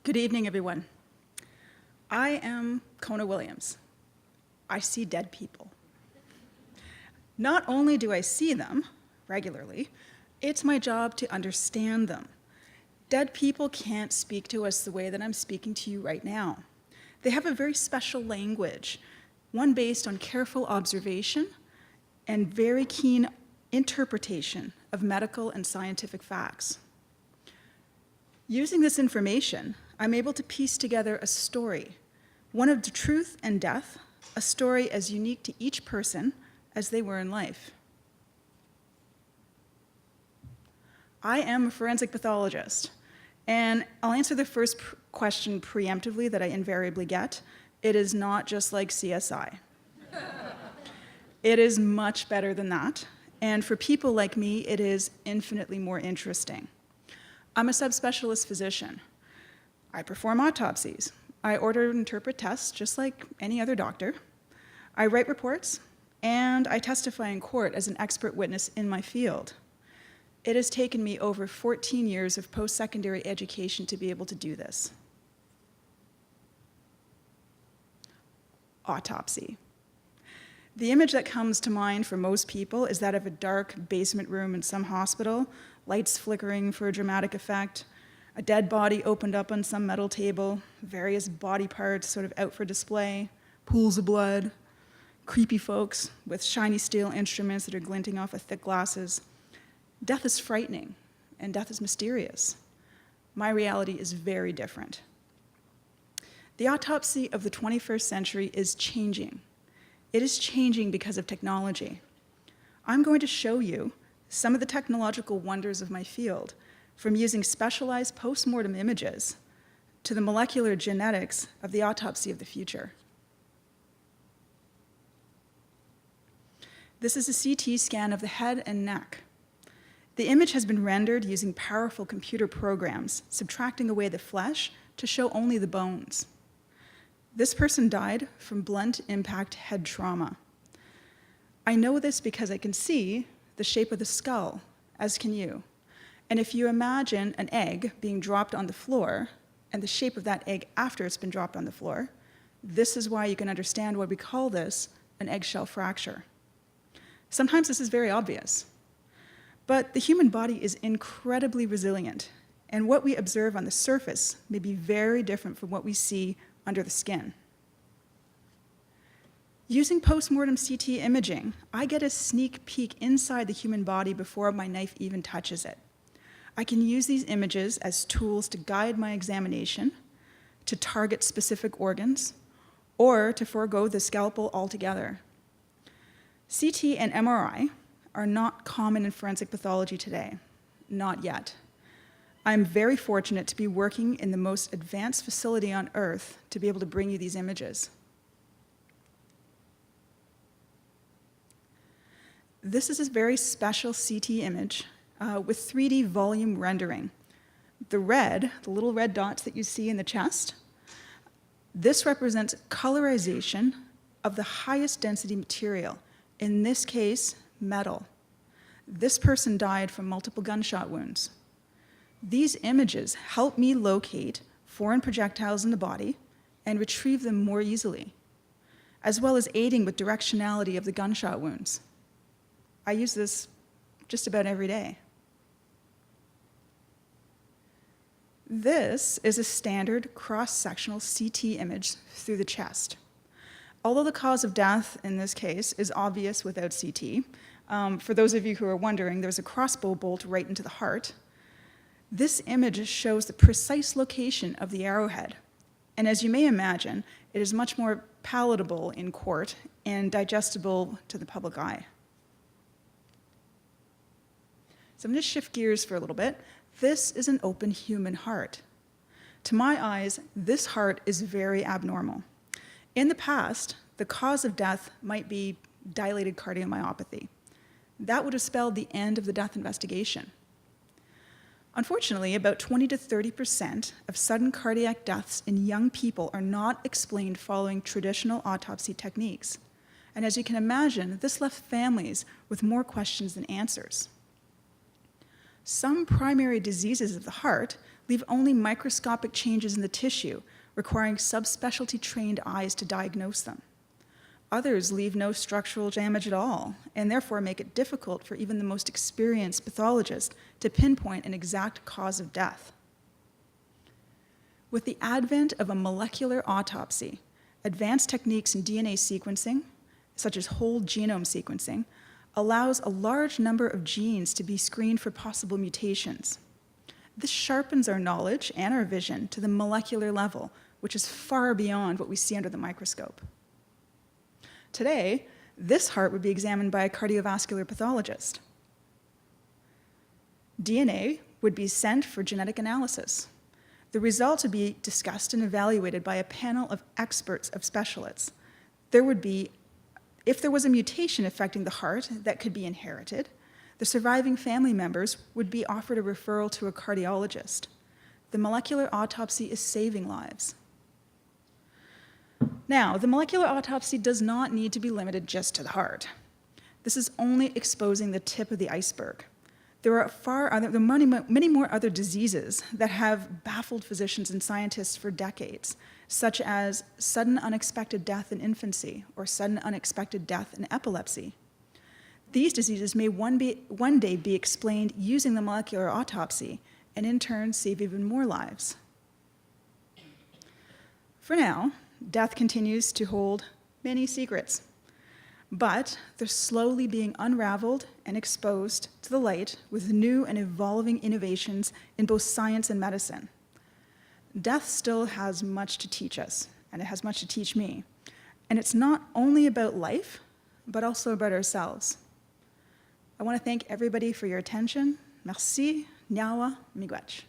Good evening, everyone. I am Kona Williams. I see dead people. Not only do I see them regularly, it's my job to understand them. Dead people can't speak to us the way that I'm speaking to you right now. They have a very special language, one based on careful observation and very keen interpretation of medical and scientific facts. Using this information, I'm able to piece together a story, one of the truth and death, a story as unique to each person as they were in life. I am a forensic pathologist, and I'll answer the first question preemptively that I invariably get. It is not just like CSI. It is much better than that, and for people like me, it is infinitely more interesting. I'm a subspecialist physician. I perform autopsies. I order and interpret tests just like any other doctor. I write reports, and I testify in court as an expert witness in my field. It has taken me over 14 years of post-secondary education to be able to do this. Autopsy. The image that comes to mind for most people is that of a dark basement room in some hospital, lights flickering for a dramatic effect, a dead body opened up on some metal table, various body parts sort of out for display, pools of blood, creepy folks with shiny steel instruments that are glinting off of thick glasses. Death is frightening, and death is mysterious. My reality is very different. The autopsy of the 21st century is changing. It is changing because of technology. I'm going to show you some of the technological wonders of my field, from using specialized post-mortem images to the molecular genetics of the autopsy of the future. This is a CT scan of the head and neck. The image has been rendered using powerful computer programs, subtracting away the flesh to show only the bones. This person died from blunt impact head trauma. I know this because I can see the shape of the skull, as can you. And if you imagine an egg being dropped on the floor and the shape of that egg after it's been dropped on the floor, this is why you can understand why we call this an eggshell fracture. Sometimes this is very obvious, but the human body is incredibly resilient, and what we observe on the surface may be very different from what we see under the skin. Using post-mortem CT imaging, I get a sneak peek inside the human body before my knife even touches it. I can use these images as tools to guide my examination, to target specific organs, or to forego the scalpel altogether. CT and MRI are not common in forensic pathology today, not yet. I'm very fortunate to be working in the most advanced facility on Earth to be able to bring you these images. This is a very special CT image with 3D volume rendering. The little red dots that you see in the chest, this represents colorization of the highest density material, in this case, metal. This person died from multiple gunshot wounds. These images help me locate foreign projectiles in the body and retrieve them more easily, as well as aiding with directionality of the gunshot wounds. I use this just about every day. This is a standard cross-sectional CT image through the chest. Although the cause of death in this case is obvious without CT, for those of you who are wondering, there's a crossbow bolt right into the heart. This image shows the precise location of the arrowhead. And as you may imagine, it is much more palatable in court and digestible to the public eye. So I'm going to shift gears for a little bit. This is an open human heart. To my eyes, this heart is very abnormal. In the past, the cause of death might be dilated cardiomyopathy. That would have spelled the end of the death investigation. Unfortunately, about 20 to 30% of sudden cardiac deaths in young people are not explained following traditional autopsy techniques. And as you can imagine, this left families with more questions than answers. Some primary diseases of the heart leave only microscopic changes in the tissue, requiring subspecialty trained eyes to diagnose them. Others leave no structural damage at all, and therefore make it difficult for even the most experienced pathologist to pinpoint an exact cause of death. With the advent of a molecular autopsy, advanced techniques in DNA sequencing, such as whole genome sequencing, allows a large number of genes to be screened for possible mutations. This sharpens our knowledge and our vision to the molecular level, which is far beyond what we see under the microscope. Today, this heart would be examined by a cardiovascular pathologist. DNA would be sent for genetic analysis. The results would be discussed and evaluated by a panel of experts of specialists. If there was a mutation affecting the heart that could be inherited, the surviving family members would be offered a referral to a cardiologist. The molecular autopsy is saving lives. Now, the molecular autopsy does not need to be limited just to the heart. This is only exposing the tip of the iceberg. There are many more other diseases that have baffled physicians and scientists for decades, such as sudden unexpected death in infancy or sudden unexpected death in epilepsy. These diseases may one day be explained using the molecular autopsy and in turn save even more lives. For now, death continues to hold many secrets, but they're slowly being unraveled and exposed to the light with new and evolving innovations in both science and medicine. Death still has much to teach us, and it has much to teach me. And it's not only about life, but also about ourselves. I want to thank everybody for your attention. Merci, Nyawa, Miigwech.